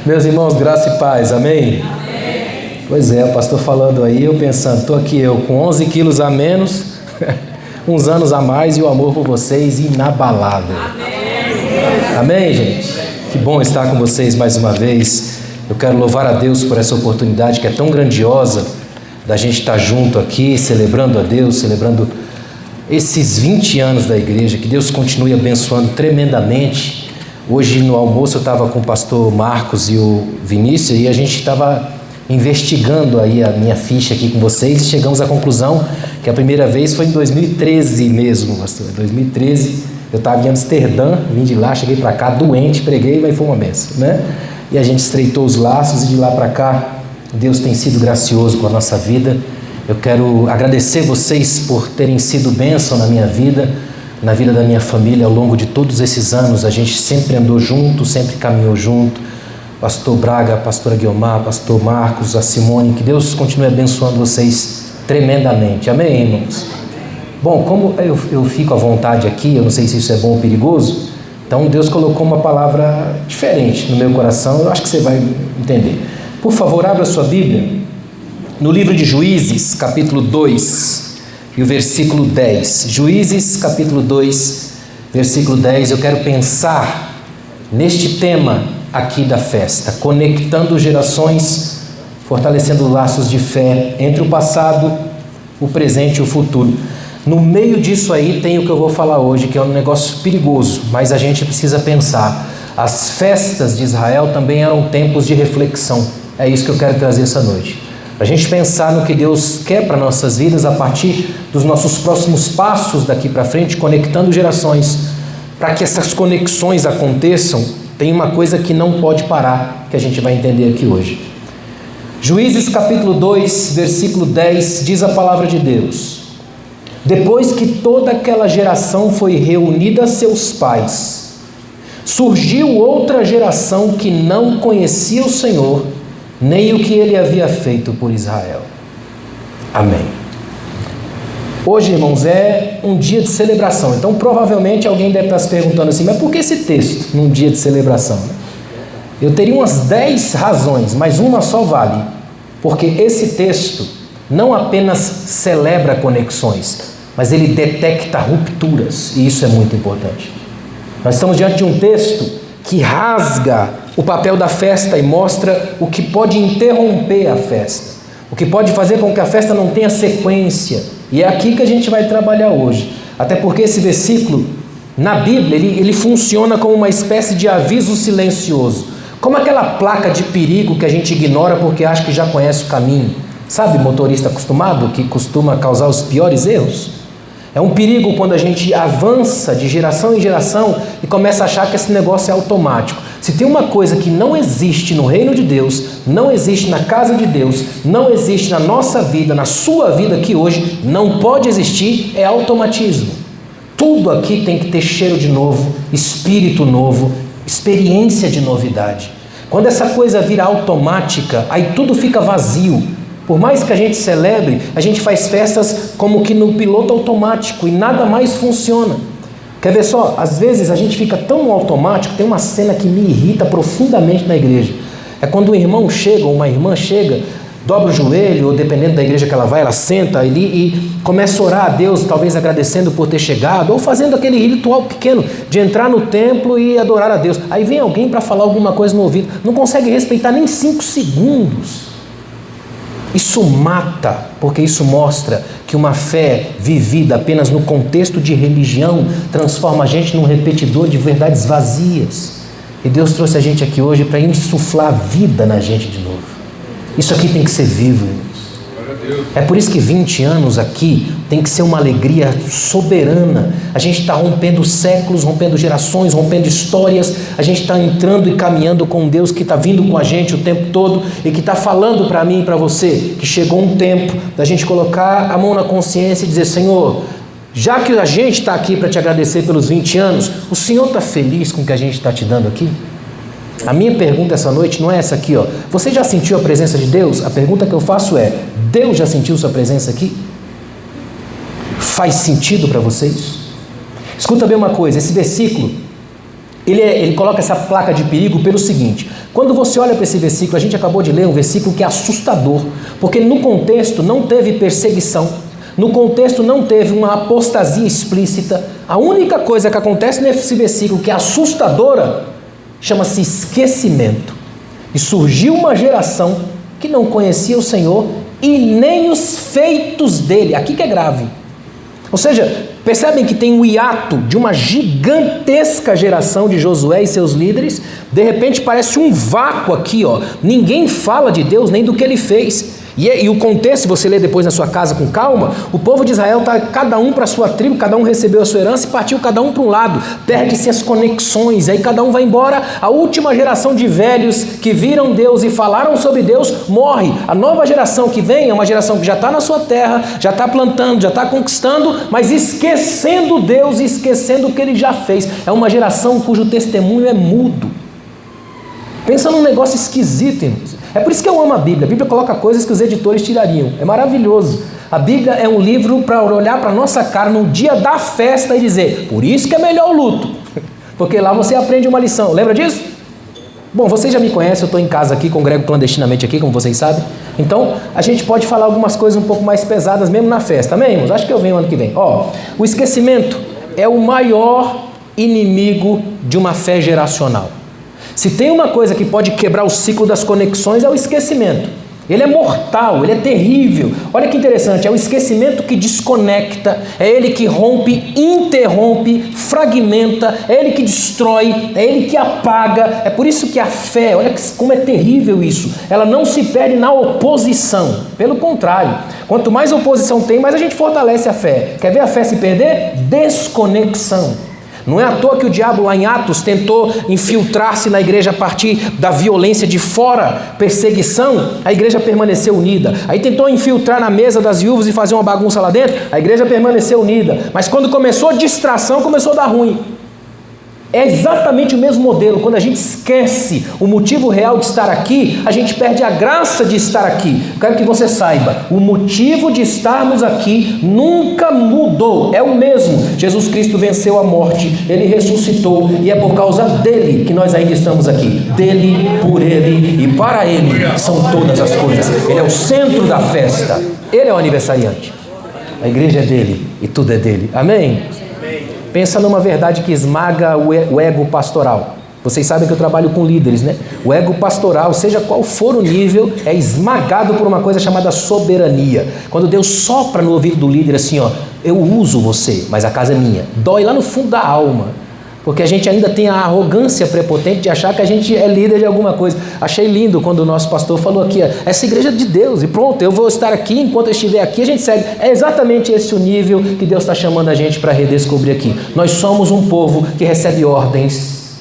Meus irmãos, graça e paz, amém? Pois é, o pastor falando aí, eu pensando, estou aqui eu com 11 quilos a menos, uns anos a mais e o amor por vocês inabalável. Amém, gente? Que bom estar com vocês mais uma vez. Eu quero louvar a Deus por essa oportunidade que é tão grandiosa da gente estar junto aqui, celebrando a Deus, celebrando esses 20 anos da igreja. Que Deus continue abençoando tremendamente. Hoje no almoço eu estava com o pastor Marcos e o Vinícius e a gente estava investigando aí a minha ficha aqui com vocês e chegamos à conclusão que a primeira vez foi em 2013 mesmo, pastor. 2013 eu estava em Amsterdã, vim de lá, cheguei para cá doente, preguei, mas foi uma benção, né? E a gente estreitou os laços e de lá para cá Deus tem sido gracioso com a nossa vida. Eu quero agradecer vocês por terem sido bênção na minha vida, na vida da minha família ao longo de todos esses anos. A gente sempre andou junto, sempre caminhou junto. Pastor Braga, a pastora Guiomar, pastor Marcos, a Simone, que Deus continue abençoando vocês tremendamente. Amém, irmãos? Bom, como eu fico à vontade aqui, eu não sei se isso é bom ou perigoso, então Deus colocou uma palavra diferente no meu coração, eu acho que você vai entender. Por favor, abra sua Bíblia no livro de Juízes, capítulo 2, e o versículo 10. Juízes, capítulo 2, versículo 10. Eu quero pensar neste tema aqui da festa, conectando gerações, fortalecendo laços de fé entre o passado, o presente e o futuro. No meio disso aí tem o que eu vou falar hoje, que é um negócio perigoso, mas a gente precisa pensar. As festas de Israel também eram tempos de reflexão. É isso que eu quero trazer essa noite. Para a gente pensar no que Deus quer para nossas vidas a partir dos nossos próximos passos daqui para frente, conectando gerações. Para que essas conexões aconteçam, tem uma coisa que não pode parar, que a gente vai entender aqui hoje. Juízes capítulo 2, versículo 10, diz a palavra de Deus: depois que toda aquela geração foi reunida a seus pais, surgiu outra geração que não conhecia o Senhor, nem o que ele havia feito por Israel. Amém. Hoje, irmãos, é um dia de celebração. Então, provavelmente alguém deve estar se perguntando assim, mas por que esse texto num dia de celebração? Eu teria umas 10 razões, mas uma só vale. Porque esse texto não apenas celebra conexões, mas ele detecta rupturas, e isso é muito importante. Nós estamos diante de um texto que rasga o papel da festa e mostra o que pode interromper a festa, o que pode fazer com que a festa não tenha sequência. E é aqui que a gente vai trabalhar hoje. Até porque esse versículo, na Bíblia, ele funciona como uma espécie de aviso silencioso, como aquela placa de perigo que a gente ignora porque acha que já conhece o caminho. Sabe, motorista acostumado que costuma causar os piores erros? É um perigo quando a gente avança de geração em geração e começa a achar que esse negócio é automático. Se tem uma coisa que não existe no reino de Deus, não existe na casa de Deus, não existe na nossa vida, na sua vida aqui hoje, não pode existir, é automatismo. Tudo aqui tem que ter cheiro de novo, espírito novo, experiência de novidade. Quando essa coisa vira automática, aí tudo fica vazio. Por mais que a gente celebre, a gente faz festas como que no piloto automático e nada mais funciona. Quer ver só? Às vezes a gente fica tão automático, tem uma cena que me irrita profundamente na igreja. É quando um irmão chega ou uma irmã chega, dobra o joelho, ou dependendo da igreja que ela vai, ela senta ali e começa a orar a Deus, talvez agradecendo por ter chegado, ou fazendo aquele ritual pequeno de entrar no templo e adorar a Deus. Aí vem alguém para falar alguma coisa no ouvido, não consegue respeitar nem 5 segundos. Isso mata, porque isso mostra que uma fé vivida apenas no contexto de religião transforma a gente num repetidor de verdades vazias. E Deus trouxe a gente aqui hoje para insuflar vida na gente de novo. Isso aqui tem que ser vivo, irmãos. É por isso que 20 anos aqui tem que ser uma alegria soberana. A gente está rompendo séculos, rompendo gerações, rompendo histórias. A gente está entrando e caminhando com um Deus que está vindo com a gente o tempo todo e que está falando para mim e para você que chegou um tempo da gente colocar a mão na consciência e dizer: Senhor, já que a gente está aqui para te agradecer pelos 20 anos, o Senhor está feliz com o que a gente está te dando aqui? A minha pergunta essa noite não é essa aqui, ó. Você já sentiu a presença de Deus? A pergunta que eu faço é: Deus já sentiu sua presença aqui? Faz sentido para vocês? Escuta bem uma coisa, esse versículo Ele coloca essa placa de perigo pelo seguinte: quando você olha para esse versículo, a gente acabou de ler um versículo que é assustador, porque no contexto não teve perseguição, no contexto não teve uma apostasia explícita. A única coisa que acontece nesse versículo que é assustadora chama-se esquecimento. E surgiu uma geração que não conhecia o Senhor e nem os feitos dele. Aqui que é grave. Ou seja, percebem que tem um hiato de uma gigantesca geração de Josué e seus líderes. De repente parece um vácuo aqui, ó. Ninguém fala de Deus nem do que ele fez. E o contexto, se você ler depois na sua casa com calma, o povo de Israel está cada um para a sua tribo, cada um recebeu a sua herança e partiu cada um para um lado, perde-se as conexões, aí cada um vai embora. A última geração de velhos que viram Deus e falaram sobre Deus morre. A nova geração que vem é uma geração que já está na sua terra, já está plantando, já está conquistando, mas esquecendo Deus e esquecendo o que ele já fez. É uma geração cujo testemunho é mudo. Pensa num negócio esquisito, irmãos. É por isso que eu amo a Bíblia. A Bíblia coloca coisas que os editores tirariam. É maravilhoso. A Bíblia é um livro para olhar para a nossa cara no dia da festa e dizer: por isso que é melhor o luto. Porque lá você aprende uma lição. Lembra disso? Bom, vocês já me conhecem, eu estou em casa aqui, congrego clandestinamente aqui, como vocês sabem. Então, a gente pode falar algumas coisas um pouco mais pesadas mesmo na festa. Amém, irmãos? Acho que eu venho ano que vem. O esquecimento é o maior inimigo de uma fé geracional. Se tem uma coisa que pode quebrar o ciclo das conexões, é o esquecimento. Ele é mortal, ele é terrível. Olha que interessante, é o esquecimento que desconecta, é ele que rompe, interrompe, fragmenta, é ele que destrói, é ele que apaga. É por isso que a fé, olha como é terrível isso, ela não se perde na oposição. Pelo contrário, quanto mais oposição tem, mais a gente fortalece a fé. Quer ver a fé se perder? Desconexão. Não é à toa que o diabo lá em Atos tentou infiltrar-se na igreja a partir da violência de fora, perseguição, a igreja permaneceu unida. Aí tentou infiltrar na mesa das viúvas e fazer uma bagunça lá dentro, a igreja permaneceu unida. Mas quando começou a distração, começou a dar ruim. É exatamente o mesmo modelo. Quando a gente esquece o motivo real de estar aqui, a gente perde a graça de estar aqui. Quero que você saiba, o motivo de estarmos aqui nunca mudou, é o mesmo. Jesus Cristo venceu a morte, Ele ressuscitou, e é por causa dEle que nós ainda estamos aqui. Dele, por Ele e para Ele são todas as coisas. Ele é o centro da festa, Ele é o aniversariante. A igreja é dEle e tudo é dEle. Amém? Pensa numa verdade que esmaga o ego pastoral. Vocês sabem que eu trabalho com líderes, né? O ego pastoral, seja qual for o nível, é esmagado por uma coisa chamada soberania. Quando Deus sopra no ouvido do líder assim, ó, eu uso você, mas a casa é minha. Dói lá no fundo da alma. Porque a gente ainda tem a arrogância prepotente de achar que a gente é líder de alguma coisa. Achei lindo quando o nosso pastor falou aqui, ó, essa igreja é de Deus, e pronto, eu vou estar aqui, enquanto eu estiver aqui, a gente segue. É exatamente esse o nível que Deus está chamando a gente para redescobrir aqui. Nós somos um povo que recebe ordens.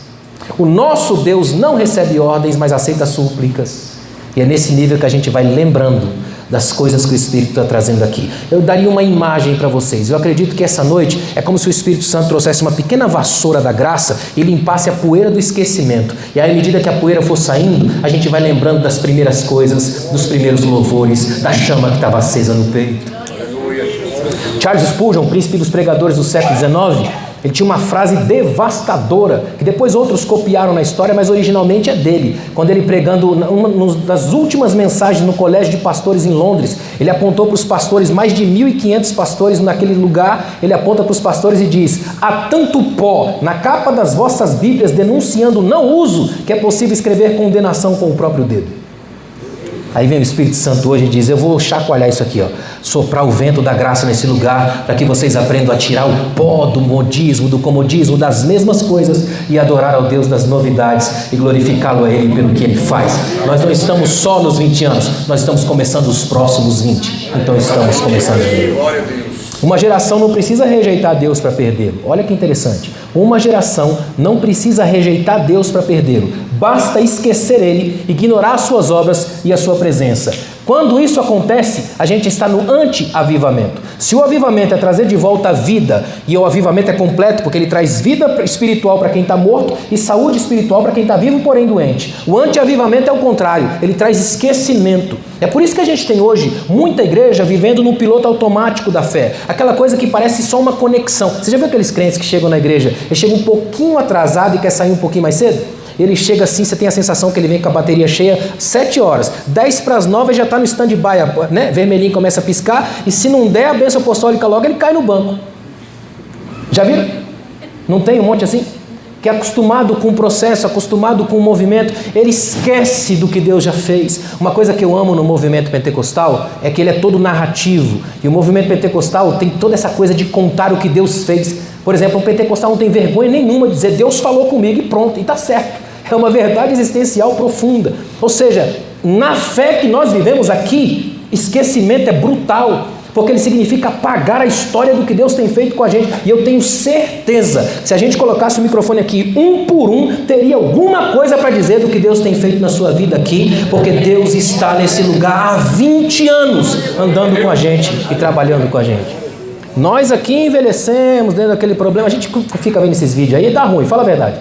O nosso Deus não recebe ordens, mas aceita súplicas. E é nesse nível que a gente vai lembrando das coisas que o Espírito está trazendo aqui. Eu daria uma imagem para vocês. Eu acredito que essa noite é como se o Espírito Santo trouxesse uma pequena vassoura da graça e limpasse a poeira do esquecimento. E aí, à medida que a poeira for saindo, a gente vai lembrando das primeiras coisas, dos primeiros louvores, da chama que estava acesa no peito. Charles Spurgeon, príncipe dos pregadores do século XIX, ele tinha uma frase devastadora, que depois outros copiaram na história, mas originalmente é dele. Quando ele pregando uma das últimas mensagens no colégio de pastores em Londres, ele apontou para os pastores, mais de 1.500 pastores naquele lugar, ele aponta para os pastores e diz: há tanto pó na capa das vossas Bíblias denunciando o não uso, que é possível escrever condenação com o próprio dedo. Aí vem o Espírito Santo hoje e diz: eu vou chacoalhar isso aqui, ó, soprar o vento da graça nesse lugar, para que vocês aprendam a tirar o pó do modismo, do comodismo, das mesmas coisas, e adorar ao Deus das novidades e glorificá-lo a Ele pelo que Ele faz. Nós não estamos só nos 20 anos, nós estamos começando os próximos 20, então estamos começando dele. Uma geração não precisa rejeitar Deus para perdê-lo. Olha que interessante. Uma geração não precisa rejeitar Deus para perdê-lo. Basta esquecer Ele, ignorar as suas obras e a sua presença. Quando isso acontece, a gente está no anti-avivamento. Se o avivamento é trazer de volta a vida, e o avivamento é completo porque ele traz vida espiritual para quem está morto e saúde espiritual para quem está vivo, porém doente. O anti-avivamento é o contrário, ele traz esquecimento. É por isso que a gente tem hoje muita igreja vivendo no piloto automático da fé. Aquela coisa que parece só uma conexão. Você já viu aqueles crentes que chegam na igreja, eles chegam um pouquinho atrasado e quer sair um pouquinho mais cedo? Ele chega assim, você tem a sensação que ele vem com a bateria cheia 7 horas, 10 para as 9 já está no stand-by, né? Vermelhinho começa a piscar, e se não der a bênção apostólica logo, ele cai no banco. Já viram? Não tem um monte assim? Que é acostumado com o processo, acostumado com o movimento, ele esquece do que Deus já fez. Uma coisa que eu amo no movimento pentecostal é que ele é todo narrativo, e o movimento pentecostal tem toda essa coisa de contar o que Deus fez. Por exemplo, um pentecostal não tem vergonha nenhuma de dizer Deus falou comigo e pronto, e está certo. É uma verdade existencial profunda. Ou seja, na fé que nós vivemos aqui, esquecimento é brutal, porque ele significa apagar a história do que Deus tem feito com a gente. E eu tenho certeza que se a gente colocasse o microfone aqui um por um, teria alguma coisa para dizer do que Deus tem feito na sua vida aqui, porque Deus está nesse lugar há 20 anos andando com a gente e trabalhando com a gente. Nós aqui envelhecemos dentro daquele problema, a gente fica vendo esses vídeos aí e dá ruim, fala a verdade.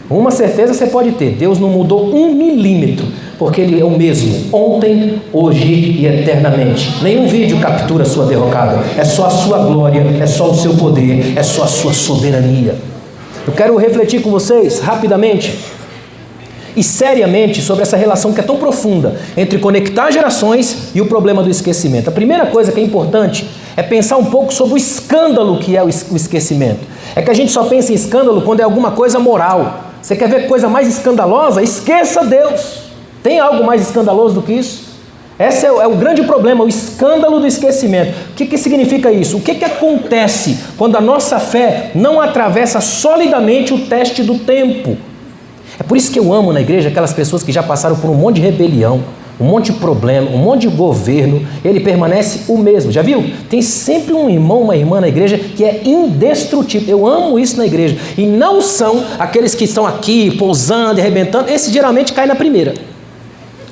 Uma certeza você pode ter, Deus não mudou 1 milímetro, porque Ele é o mesmo, ontem, hoje e eternamente. Nenhum vídeo captura a sua derrocada, é só a sua glória, é só o seu poder, é só a sua soberania. Eu quero refletir com vocês, rapidamente e seriamente, sobre essa relação que é tão profunda entre conectar gerações e o problema do esquecimento. A primeira coisa que é importante é pensar um pouco sobre o escândalo que é o esquecimento. É que a gente só pensa em escândalo quando é alguma coisa moral. Você quer ver coisa mais escandalosa? Esqueça Deus. Tem algo mais escandaloso do que isso? Esse é o grande problema, o escândalo do esquecimento. O que significa isso? O que acontece quando a nossa fé não atravessa solidamente o teste do tempo? É por isso que eu amo na igreja aquelas pessoas que já passaram por um monte de rebelião, um monte de problema, um monte de governo, ele permanece o mesmo. Já viu? Tem sempre um irmão, uma irmã na igreja que é indestrutível. Eu amo isso na igreja. E não são aqueles que estão aqui pousando e arrebentando. Esse geralmente cai na primeira.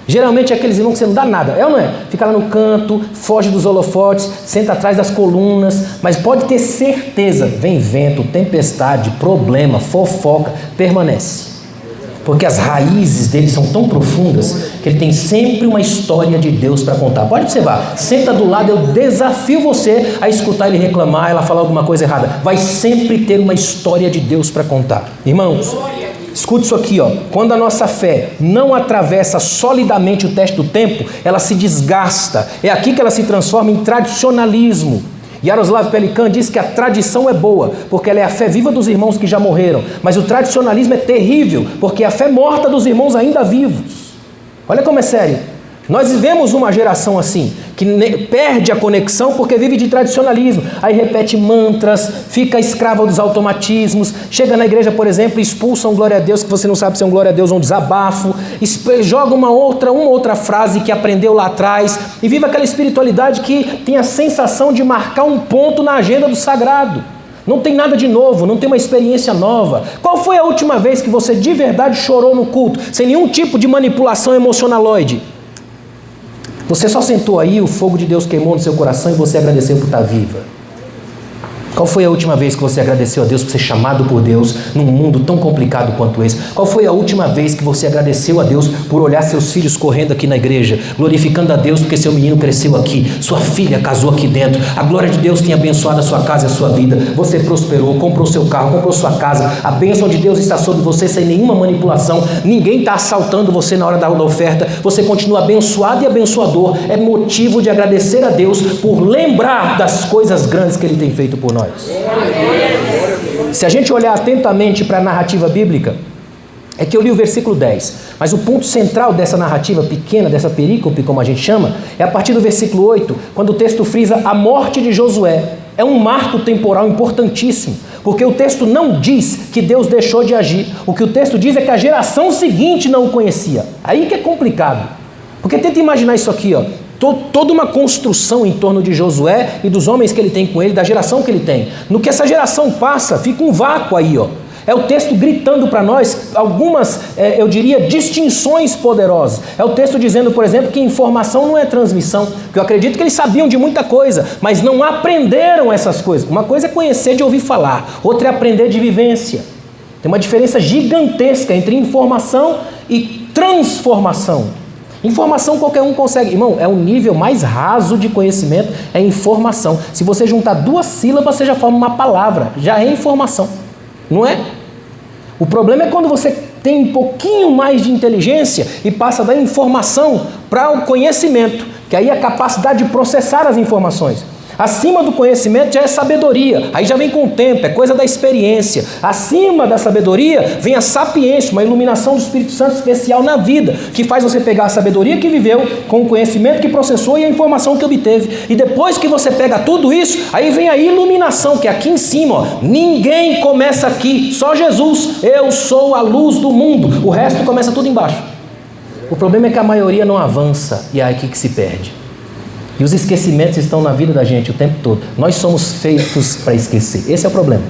Geralmente é aqueles irmãos que você não dá nada, é ou não é? Fica lá no canto, foge dos holofotes, senta atrás das colunas, mas pode ter certeza, vem vento, tempestade, problema, fofoca, permanece. Porque as raízes dele são tão profundas que ele tem sempre uma história de Deus para contar. Pode observar, senta do lado, eu desafio você a escutar ele reclamar, ela falar alguma coisa errada. Vai sempre ter uma história de Deus para contar. Irmãos, escute isso aqui, ó. Quando a nossa fé não atravessa solidamente o teste do tempo, ela se desgasta. É aqui que ela se transforma em tradicionalismo. Yaroslav Pelikan diz que a tradição é boa, porque ela é a fé viva dos irmãos que já morreram. Mas o tradicionalismo é terrível, porque é a fé morta dos irmãos ainda vivos. Olha como é sério. Nós vivemos uma geração assim, que perde a conexão porque vive de tradicionalismo. Aí repete mantras, fica escrava dos automatismos, chega na igreja, por exemplo, e expulsa um glória a Deus, que você não sabe se é um glória a Deus ou um desabafo, joga uma outra frase que aprendeu lá atrás, e vive aquela espiritualidade que tem a sensação de marcar um ponto na agenda do sagrado. Não tem nada de novo, não tem uma experiência nova. Qual foi a última vez que você de verdade chorou no culto, sem nenhum tipo de manipulação emocionaloide? Você só sentou aí, o fogo de Deus queimou no seu coração e você agradeceu por estar viva. Qual foi a última vez que você agradeceu a Deus por ser chamado por Deus num mundo tão complicado quanto esse? Qual foi a última vez que você agradeceu a Deus por olhar seus filhos correndo aqui na igreja, glorificando a Deus porque seu menino cresceu aqui, sua filha casou aqui dentro, a glória de Deus tem abençoado a sua casa e a sua vida, você prosperou, comprou seu carro, comprou sua casa, a bênção de Deus está sobre você sem nenhuma manipulação, ninguém está assaltando você na hora da oferta, você continua abençoado e abençoador. É motivo de agradecer a Deus por lembrar das coisas grandes que Ele tem feito por nós. Se a gente olhar atentamente para a narrativa bíblica, é que eu li o versículo 10, mas o ponto central dessa narrativa pequena, dessa perícope, como a gente chama, é a partir do versículo 8, quando o texto frisa a morte de Josué. É um marco temporal importantíssimo, porque o texto não diz que Deus deixou de agir. O que o texto diz é que a geração seguinte não o conhecia. Aí que é complicado, porque tenta imaginar isso aqui, ó. Toda uma construção em torno de Josué e dos homens que ele tem com ele, da geração que ele tem. No que essa geração passa, fica um vácuo aí, ó. É o texto gritando para nós algumas, eu diria, distinções poderosas. É o texto dizendo, por exemplo, que informação não é transmissão, porque eu acredito que eles sabiam de muita coisa, mas não aprenderam essas coisas. Uma coisa é conhecer de ouvir falar, outra é aprender de vivência. Tem uma diferença gigantesca entre informação e transformação. Informação qualquer um consegue. Irmão, é o nível mais raso de conhecimento, é informação. Se você juntar 2 sílabas, você já forma uma palavra, já é informação, não é? O problema é quando você tem um pouquinho mais de inteligência e passa da informação para o conhecimento, que aí é a capacidade de processar as informações. Acima do conhecimento já é sabedoria, aí já vem com o tempo, é coisa da experiência. Acima da sabedoria vem a sapiência, uma iluminação do Espírito Santo especial na vida, que faz você pegar a sabedoria que viveu, com o conhecimento que processou e a informação que obteve. E depois que você pega tudo isso, aí vem a iluminação, que é aqui em cima, ó. Ninguém começa aqui, só Jesus. Eu sou a luz do mundo. O resto começa tudo embaixo. O problema é que a maioria não avança e é aqui que se perde. E os esquecimentos estão na vida da gente o tempo todo. Nós somos feitos para esquecer. Esse é o problema.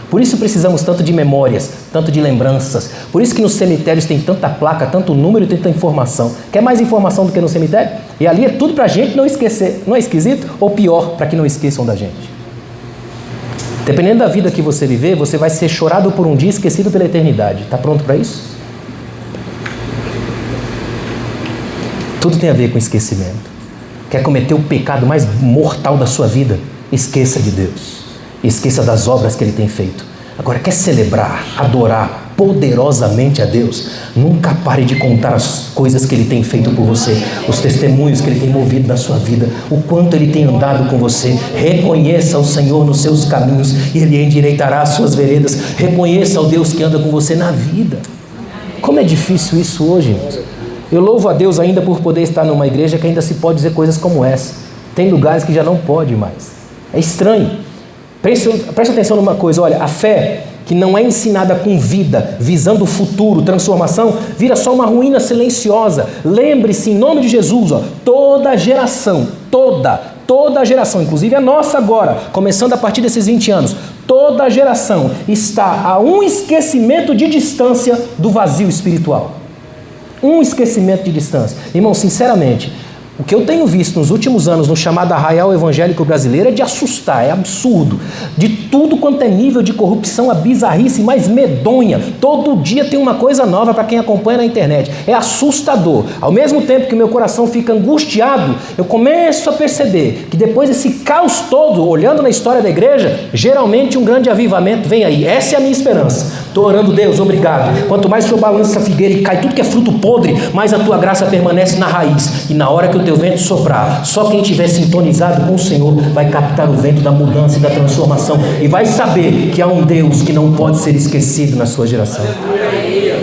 Por isso precisamos tanto de memórias, tanto de lembranças. Por isso que nos cemitérios tem tanta placa, tanto número e tanta informação. Quer mais informação do que no cemitério? E ali é tudo para a gente não esquecer. Não é esquisito? Ou pior, para que não esqueçam da gente. Dependendo da vida que você viver, você vai ser chorado por um dia, esquecido pela eternidade. Está pronto para isso? Tudo tem a ver com esquecimento. Quer cometer o pecado mais mortal da sua vida? Esqueça de Deus. Esqueça das obras que Ele tem feito. Agora, quer celebrar, adorar poderosamente a Deus? Nunca pare de contar as coisas que Ele tem feito por você, os testemunhos que Ele tem movido na sua vida, o quanto Ele tem andado com você. Reconheça o Senhor nos seus caminhos e Ele endireitará as suas veredas. Reconheça o Deus que anda com você na vida. Como é difícil isso hoje, irmãos. Eu louvo a Deus ainda por poder estar numa igreja que ainda se pode dizer coisas como essa. Tem lugares que já não pode mais. É estranho. Preste atenção numa coisa, olha, a fé que não é ensinada com vida, visando o futuro, transformação, vira só uma ruína silenciosa. Lembre-se, em nome de Jesus, ó, toda geração, toda geração, inclusive a nossa agora, começando a partir desses 20 anos, toda geração está a um esquecimento de distância do vazio espiritual. Um esquecimento de distância. Irmão, sinceramente, o que eu tenho visto nos últimos anos no chamado arraial evangélico brasileiro é de assustar, é absurdo. De tudo quanto é nível de corrupção, a bizarrice mais medonha. Todo dia tem uma coisa nova para quem acompanha na internet. É assustador. Ao mesmo tempo que o meu coração fica angustiado, eu começo a perceber que depois desse caos todo, olhando na história da igreja, geralmente um grande avivamento vem aí. Essa é a minha esperança. Estou orando, Deus, obrigado. Quanto mais o Senhor balança a figueira e cai tudo que é fruto podre, mais a tua graça permanece na raiz. E na hora que o teu vento soprar, só quem estiver sintonizado com o Senhor vai captar o vento da mudança e da transformação e vai saber que há um Deus que não pode ser esquecido na sua geração.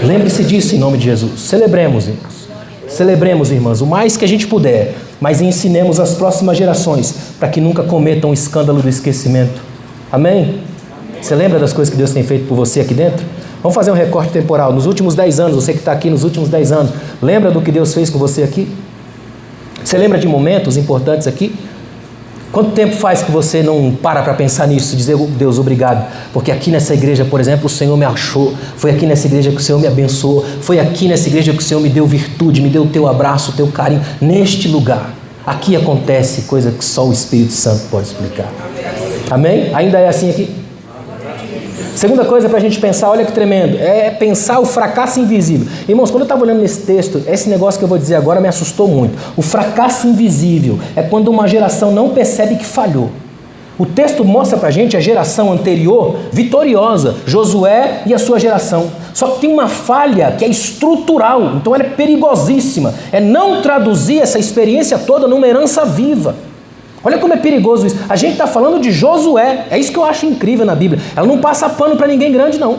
Lembre-se disso em nome de Jesus. Celebremos, irmãos. Celebremos, irmãs, o mais que a gente puder, mas ensinemos as próximas gerações para que nunca cometam o escândalo do esquecimento. Amém? Você lembra das coisas que Deus tem feito por você aqui dentro? Vamos fazer um recorte temporal. Nos últimos 10 anos, você que está aqui nos últimos 10 anos, lembra do que Deus fez com você aqui? Você lembra de momentos importantes aqui? Quanto tempo faz que você não para pensar nisso, dizer, Deus, obrigado, porque aqui nessa igreja, por exemplo, o Senhor me achou, foi aqui nessa igreja que o Senhor me abençoou, foi aqui nessa igreja que o Senhor me deu virtude, me deu o teu abraço, o teu carinho, neste lugar. Aqui acontece coisa que só o Espírito Santo pode explicar. Amém? Ainda é assim aqui? Segunda coisa para a gente pensar, olha que tremendo, é pensar o fracasso invisível. Irmãos, quando eu estava olhando nesse texto, esse negócio que eu vou dizer agora me assustou muito. O fracasso invisível é quando uma geração não percebe que falhou. O texto mostra para a gente a geração anterior vitoriosa, Josué e a sua geração. Só que tem uma falha que é estrutural, então ela é perigosíssima. É não traduzir essa experiência toda numa herança viva. Olha como é perigoso isso. A gente está falando de Josué. É isso que eu acho incrível na Bíblia. Ela não passa pano para ninguém grande, não.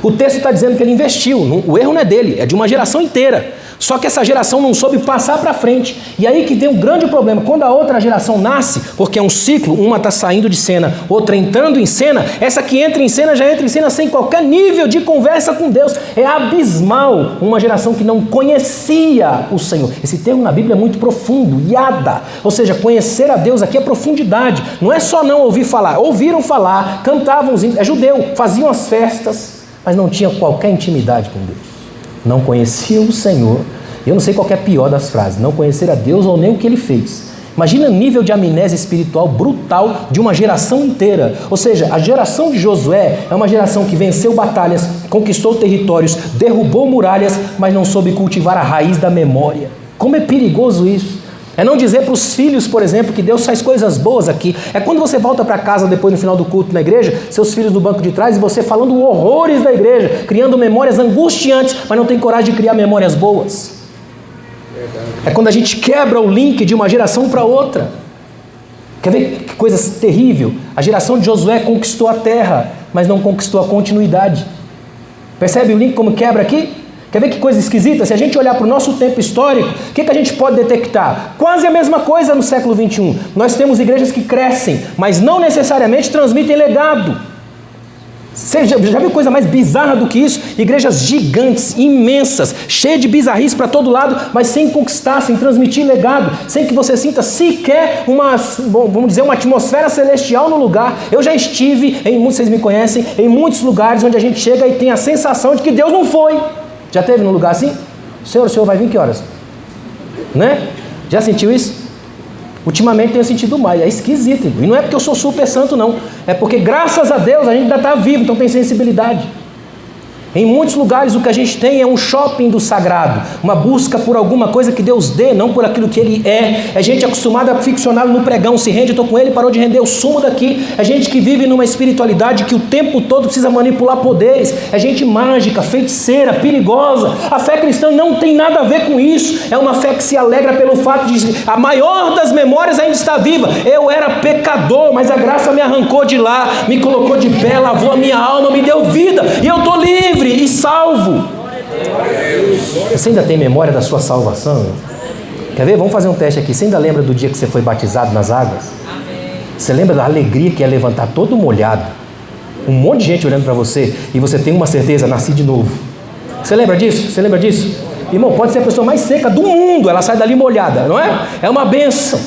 O texto está dizendo que ele investiu. O erro não é dele, é de uma geração inteira. Só que essa geração não soube passar para frente. E aí que tem um grande problema. Quando a outra geração nasce, porque é um ciclo, uma está saindo de cena, outra entrando em cena, essa que entra em cena já entra em cena sem qualquer nível de conversa com Deus. É abismal uma geração que não conhecia o Senhor. Esse termo na Bíblia é muito profundo, yada. Ou seja, conhecer a Deus aqui é profundidade. Não é só não ouvir falar. Ouviram falar, cantavam os hinos, é judeu, faziam as festas, mas não tinham qualquer intimidade com Deus. Não conheciam o Senhor. Eu não sei qual que é a pior das frases, não conhecer a Deus ou nem o que Ele fez. Imagina o nível de amnésia espiritual brutal de uma geração inteira. Ou seja, a geração de Josué é uma geração que venceu batalhas, conquistou territórios, derrubou muralhas, mas não soube cultivar a raiz da memória. Como é perigoso isso. É não dizer para os filhos, por exemplo, que Deus faz coisas boas aqui. É quando você volta para casa depois no final do culto na igreja, seus filhos no banco de trás e você falando horrores da igreja, criando memórias angustiantes, mas não tem coragem de criar memórias boas. É quando a gente quebra o link de uma geração para outra. Quer ver que coisa terrível? A geração de Josué conquistou a terra, mas não conquistou a continuidade. Percebe o link como quebra aqui? Quer ver que coisa esquisita? Se a gente olhar para o nosso tempo histórico, o que a gente pode detectar? Quase a mesma coisa no século XXI. Nós temos igrejas que crescem, mas não necessariamente transmitem legado. Você já viu coisa mais bizarra do que isso? Igrejas gigantes, imensas, cheias de bizarrice para todo lado, mas sem conquistar, sem transmitir legado, sem que você sinta sequer uma atmosfera celestial no lugar. Eu já estive, vocês me conhecem, em muitos lugares onde a gente chega e tem a sensação de que Deus não foi. Já teve num lugar assim? O senhor vai vir que horas? Né? Já sentiu isso? Ultimamente tenho sentido mais, é esquisito. E não é porque eu sou super santo não, é porque graças a Deus a gente ainda está vivo, então tem sensibilidade. Em muitos lugares o que a gente tem é um shopping do sagrado, uma busca por alguma coisa que Deus dê, não por aquilo que Ele é. É gente acostumada a ficcioná-lo no pregão, se rende, estou com Ele, parou de render o sumo daqui. É gente que vive numa espiritualidade que o tempo todo precisa manipular poderes. É gente mágica, feiticeira, perigosa. A fé cristã não tem nada a ver com isso. É uma fé que se alegra pelo fato de a maior das memórias ainda está viva. Eu era pecador, mas a graça me arrancou de lá, me colocou de pé, lavou a minha alma, me deu vida e eu estou livre e salvo. Você ainda tem memória da sua salvação? Quer ver? Vamos fazer um teste aqui. Você ainda lembra do dia que você foi batizado nas águas? Você lembra da alegria que é levantar todo molhado, um monte de gente olhando para você e você tem uma certeza, nasci de novo? Você lembra disso? Você lembra disso? Irmão, pode ser a pessoa mais seca do mundo, ela sai dali molhada, não é? É uma bênção.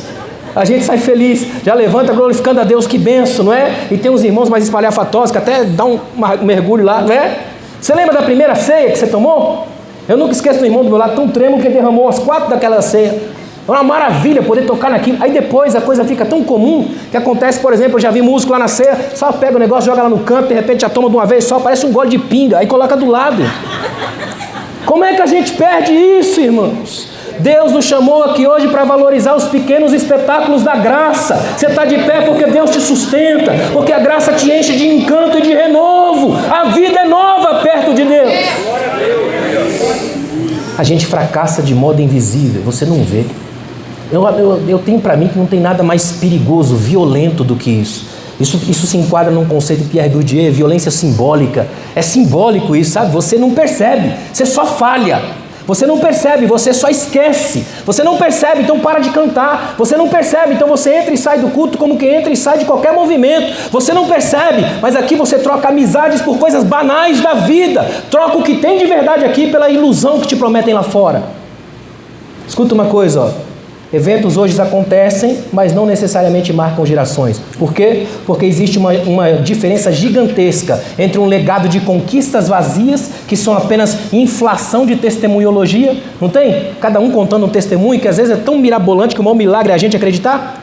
A gente sai feliz, já levanta glorificando a Deus, que bênção, não é? E tem uns irmãos mais espalhafatosos que até dão um mergulho lá, não é? Você lembra da primeira ceia que você tomou? Eu nunca esqueço do irmão do meu lado, tão trêmulo que ele derramou as 4 daquela ceia. É uma maravilha poder tocar naquilo. Aí depois a coisa fica tão comum que acontece, por exemplo, eu já vi músico lá na ceia, só pega o negócio, joga lá no canto, de repente já toma de uma vez só, parece um gole de pinga, aí coloca do lado. Como é que a gente perde isso, irmãos? Deus nos chamou aqui hoje para valorizar os pequenos espetáculos da graça. Você está de pé porque Deus te sustenta, porque a graça te enche de encanto e de renovo. A vida é nova perto de Deus. A gente fracassa de modo invisível, você não vê. Eu tenho para mim que não tem nada mais perigoso, violento do que isso. Isso se enquadra num conceito de Pierre Bourdieu, violência simbólica. É simbólico isso, sabe? Você não percebe, você só falha. Você não percebe, você só esquece. Você não percebe, então para de cantar. Você não percebe, então você entra e sai do culto como quem entra e sai de qualquer movimento. Você não percebe, mas aqui você troca amizades por coisas banais da vida. Troca o que tem de verdade aqui pela ilusão que te prometem lá fora. Escuta uma coisa, ó. Eventos hoje acontecem, mas não necessariamente marcam gerações. Por quê? Porque existe uma diferença gigantesca entre um legado de conquistas vazias, que são apenas inflação de testemunhologia, não tem? Cada um contando um testemunho que às vezes é tão mirabolante que o maior milagre é a gente acreditar.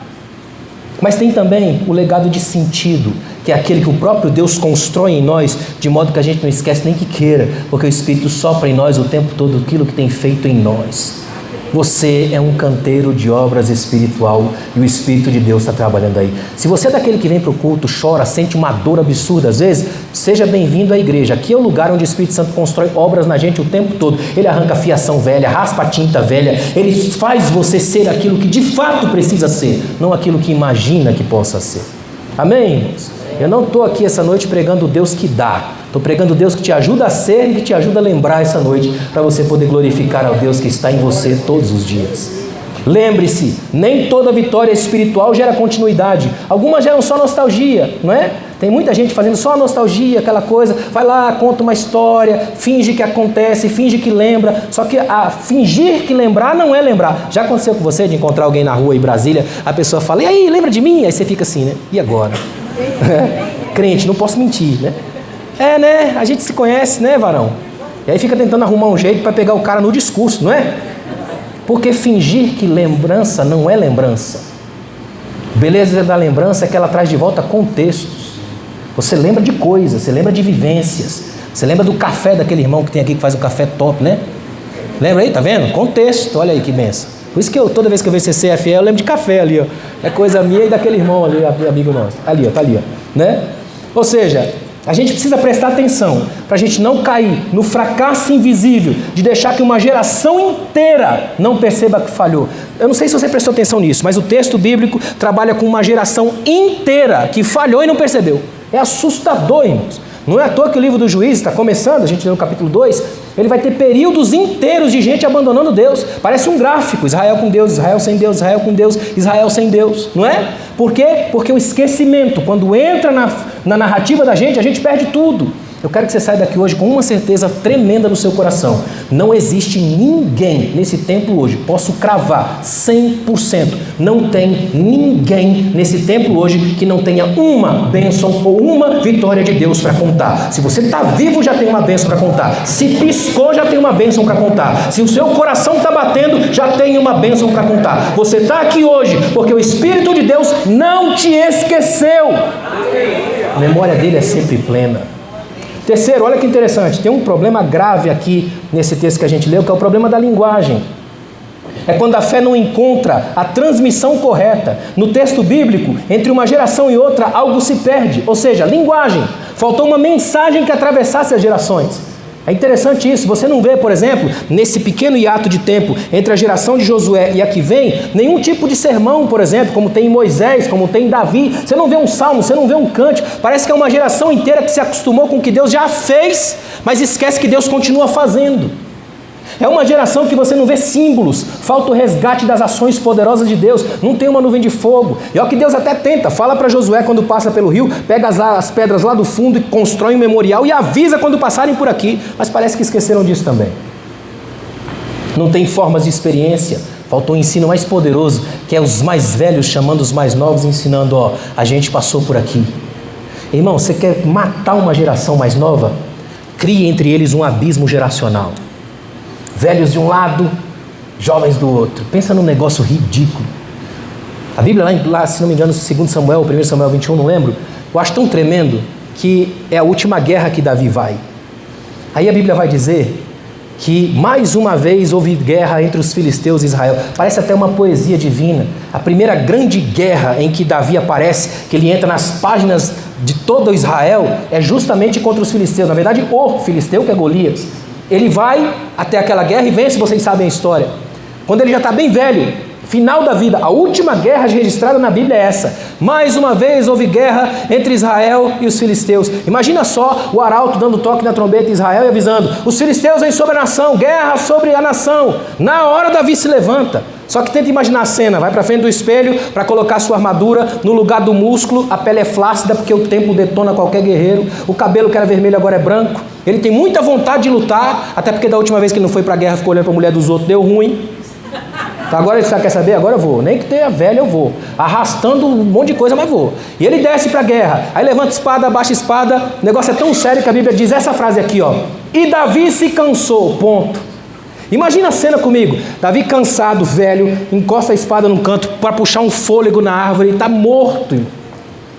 Mas tem também o legado de sentido, que é aquele que o próprio Deus constrói em nós, de modo que a gente não esquece nem que queira, porque o Espírito sopra em nós o tempo todo aquilo que tem feito em nós. Você é um canteiro de obras espiritual e o Espírito de Deus está trabalhando aí. Se você é daquele que vem para o culto, chora, sente uma dor absurda às vezes, seja bem-vindo à igreja. Aqui é o lugar onde o Espírito Santo constrói obras na gente o tempo todo. Ele arranca a fiação velha, raspa a tinta velha, ele faz você ser aquilo que de fato precisa ser, não aquilo que imagina que possa ser. Amém, irmãos? Eu não estou aqui essa noite pregando o Deus que dá. Estou pregando o Deus que te ajuda a ser e que te ajuda a lembrar essa noite, para você poder glorificar ao Deus que está em você todos os dias. Lembre-se, nem toda vitória espiritual gera continuidade. Algumas geram só nostalgia, não é? Tem muita gente fazendo só nostalgia, aquela coisa, vai lá, conta uma história, finge que acontece, finge que lembra, só que fingir que lembrar não é lembrar. Já aconteceu com você de encontrar alguém na rua em Brasília, a pessoa fala, e aí, lembra de mim? Aí você fica assim, né? E agora? Crente, não posso mentir, né? Né? A gente se conhece, né, varão? E aí fica tentando arrumar um jeito para pegar o cara no discurso, não é? Porque fingir que lembrança não é lembrança. Beleza da lembrança é que ela traz de volta contextos. Você lembra de coisas, você lembra de vivências. Você lembra do café daquele irmão que tem aqui que faz o café top, né? Lembra aí, tá vendo? Contexto, olha aí que benção. Por isso que toda vez que eu vejo CCFE, eu lembro de café ali, ó. É coisa minha e daquele irmão ali, amigo nosso. Ali, ó, tá ali, ó. Né? Ou seja, a gente precisa prestar atenção para a gente não cair no fracasso invisível de deixar que uma geração inteira não perceba que falhou. Eu não sei se você prestou atenção nisso, mas o texto bíblico trabalha com uma geração inteira que falhou e não percebeu. É assustador, irmãos. Não é à toa que o livro do Juízes está começando, a gente lê no capítulo 2, ele vai ter períodos inteiros de gente abandonando Deus. Parece um gráfico, Israel com Deus, Israel sem Deus, Israel com Deus, Israel sem Deus, não é? Por quê? Porque o esquecimento, quando entra na narrativa da gente perde tudo. Eu quero que você saia daqui hoje com uma certeza tremenda no seu coração. Não existe ninguém nesse templo hoje, posso cravar 100%, não tem ninguém nesse templo hoje que não tenha uma bênção ou uma vitória de Deus para contar. Se você está vivo, já tem uma bênção para contar. Se piscou, já tem uma bênção para contar. Se o seu coração está batendo, já tem uma bênção para contar. Você está aqui hoje porque o Espírito de Deus não te esqueceu. A memória dele é sempre plena. Terceiro, olha que interessante, tem um problema grave aqui nesse texto que a gente leu, que é o problema da linguagem. É quando a fé não encontra a transmissão correta. No texto bíblico, entre uma geração e outra, algo se perde. Ou seja, linguagem. Faltou uma mensagem que atravessasse as gerações. É interessante isso. Você não vê, por exemplo, nesse pequeno hiato de tempo entre a geração de Josué e a que vem, nenhum tipo de sermão, por exemplo, como tem em Moisés, como tem em Davi. Você não vê um salmo, você não vê um cântico. Parece que é uma geração inteira que se acostumou com o que Deus já fez, mas esquece que Deus continua fazendo. É uma geração que você não vê símbolos, falta o resgate das ações poderosas de Deus, não tem uma nuvem de fogo. E é o que Deus até tenta, fala para Josué quando passa pelo rio, pega as pedras lá do fundo e constrói um memorial e avisa quando passarem por aqui, mas parece que esqueceram disso também. Não tem formas de experiência, faltou um ensino mais poderoso, que é os mais velhos chamando os mais novos, ensinando, ó, a gente passou por aqui. Irmão, você quer matar uma geração mais nova? Crie entre eles um abismo geracional. Velhos de um lado, jovens do outro. Pensa num negócio ridículo. A Bíblia lá, se não me engano, 2 Samuel, 1 Samuel 21, não lembro, eu acho tão tremendo que é a última guerra que Davi vai. Aí a Bíblia vai dizer que mais uma vez houve guerra entre os filisteus e Israel. Parece até uma poesia divina. A primeira grande guerra em que Davi aparece, que ele entra nas páginas de todo Israel, é justamente contra os filisteus. Na verdade, o filisteu, que é Golias. Ele vai até aquela guerra e vence, vocês sabem a história. Quando ele já está bem velho, final da vida, a última guerra registrada na Bíblia é essa. Mais uma vez houve guerra entre Israel e os filisteus. Imagina só o arauto dando toque na trombeta em Israel e avisando: os filisteus vêm sobre a nação, guerra sobre a nação. Na hora Davi se levanta. Só que tenta imaginar a cena, vai para frente do espelho para colocar sua armadura, no lugar do músculo, a pele é flácida porque o tempo detona qualquer guerreiro, o cabelo que era vermelho agora é branco, ele tem muita vontade de lutar, até porque da última vez que ele não foi para a guerra ficou olhando para a mulher dos outros, deu ruim. Então agora ele quer saber? Agora eu vou, nem que tenha velha eu vou, arrastando um monte de coisa, mas vou. E ele desce para a guerra, aí levanta espada, abaixa espada, o negócio é tão sério que a Bíblia diz essa frase aqui, ó: e Davi se cansou, ponto. Imagina a cena comigo, Davi cansado, velho, encosta a espada no canto para puxar um fôlego na árvore, está morto.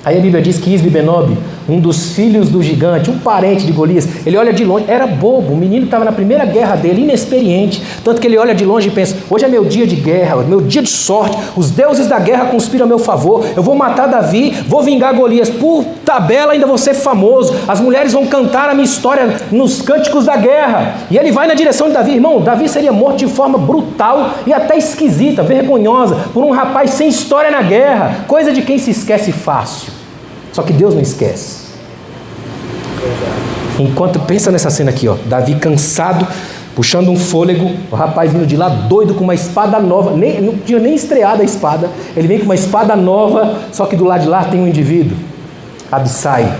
Aí a Bíblia diz que Isbi-Benob, um dos filhos do gigante, um parente de Golias, ele olha de longe, era bobo, o menino estava na primeira guerra dele, inexperiente, tanto que ele olha de longe e pensa: hoje é meu dia de guerra, meu dia de sorte, os deuses da guerra conspiram a meu favor, eu vou matar Davi, vou vingar Golias, por tabela ainda vou ser famoso, as mulheres vão cantar a minha história nos cânticos da guerra. E ele vai na direção de Davi. Irmão, Davi seria morto de forma brutal e até esquisita, vergonhosa, por um rapaz sem história na guerra, coisa de quem se esquece fácil. Só que Deus não esquece. Enquanto, pensa nessa cena aqui, ó, Davi cansado, puxando um fôlego, o rapaz vindo de lá doido com uma espada nova, não tinha nem estreado a espada, ele vem com uma espada nova, só que do lado de lá tem um indivíduo, Abissai,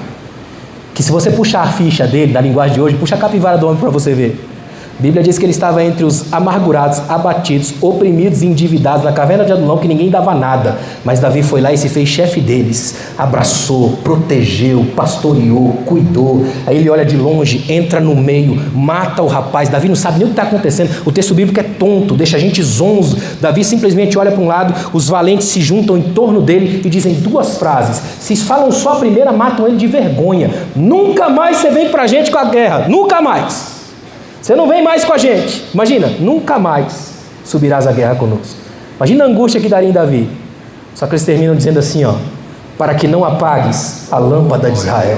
que se você puxar a ficha dele, da linguagem de hoje, puxa a capivara do homem para você ver. A Bíblia diz que ele estava entre os amargurados, abatidos, oprimidos e endividados na caverna de Adulão, que ninguém dava nada. Mas Davi foi lá e se fez chefe deles, abraçou, protegeu, pastoreou, cuidou. Aí ele olha de longe, entra no meio, mata o rapaz. Davi não sabe nem o que está acontecendo. O texto bíblico é tonto, deixa a gente zonzo. Davi simplesmente olha para um lado, os valentes se juntam em torno dele e dizem duas frases. Se falam só a primeira, matam ele de vergonha. Nunca mais você vem para a gente com a guerra, nunca mais. Você não vem mais com a gente. Imagina, nunca mais subirás a guerra conosco. Imagina a angústia que daria em Davi. Só que eles terminam dizendo assim, ó, para que não apagues a lâmpada de Israel.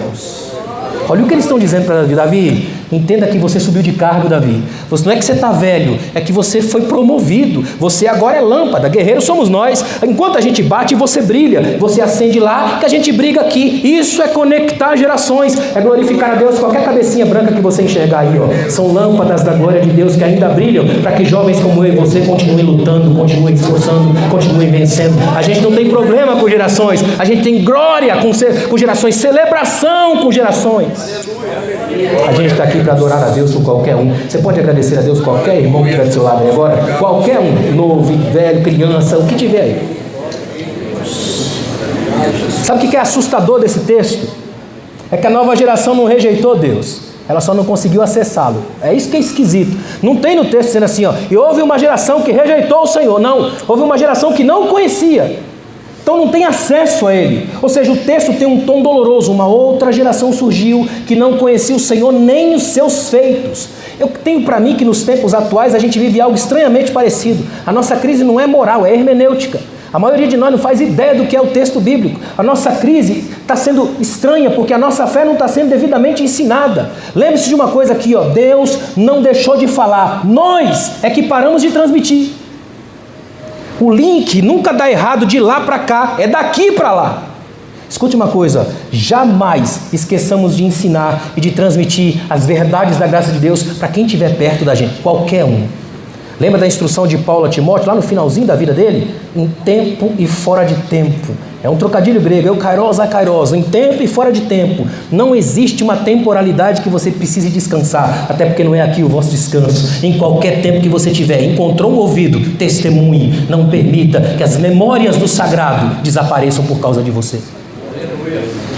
Olha o que eles estão dizendo para Davi. Davi, entenda que você subiu de cargo, Davi. Não é que você está velho, é que você foi promovido. Você agora é lâmpada, guerreiro somos nós. Enquanto a gente bate, você brilha. Você acende lá, que a gente briga aqui. Isso é conectar gerações, é glorificar a Deus. Qualquer cabecinha branca que você enxergar aí, ó, são lâmpadas da glória de Deus que ainda brilham, para que jovens como eu e você continuem lutando, continuem esforçando, continuem vencendo. A gente não tem problema com gerações, a gente tem glória com gerações, celebração com gerações. A gente está aqui para adorar a Deus por qualquer um. Você pode agradecer a Deus qualquer irmão que estiver do seu lado aí agora? Qualquer um, novo, velho, criança, o que tiver aí. Sabe o que é assustador desse texto? É que a nova geração não rejeitou Deus, ela só não conseguiu acessá-lo. É isso que é esquisito. Não tem no texto dizendo assim, ó, e houve uma geração que rejeitou o Senhor. Não, houve uma geração que não conhecia, então não tem acesso a Ele. Ou seja, o texto tem um tom doloroso. Uma outra geração surgiu que não conhecia o Senhor nem os seus feitos. Eu tenho para mim que nos tempos atuais a gente vive algo estranhamente parecido. A nossa crise não é moral, é hermenêutica. A maioria de nós não faz ideia do que é o texto bíblico. A nossa crise está sendo estranha porque a nossa fé não está sendo devidamente ensinada. Lembre-se de uma coisa aqui, ó, Deus não deixou de falar, nós é que paramos de transmitir. O link nunca dá errado de lá para cá, é daqui para lá. Escute uma coisa, jamais esqueçamos de ensinar e de transmitir as verdades da graça de Deus para quem estiver perto da gente, qualquer um. Lembra da instrução de Paulo a Timóteo, lá no finalzinho da vida dele? Em tempo e fora de tempo. É um trocadilho grego, é o kairos a kairos, em tempo e fora de tempo. Não existe uma temporalidade que você precise descansar, até porque não é aqui o vosso descanso. Em qualquer tempo que você tiver, encontrou um ouvido, testemunhe, não permita que as memórias do sagrado desapareçam por causa de você.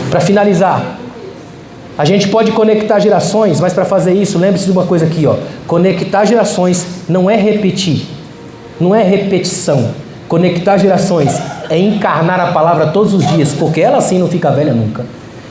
Para finalizar, a gente pode conectar gerações, mas para fazer isso, lembre-se de uma coisa aqui, ó. Conectar gerações não é repetir, não é repetição. Conectar gerações é encarnar a palavra todos os dias, porque ela assim não fica velha nunca.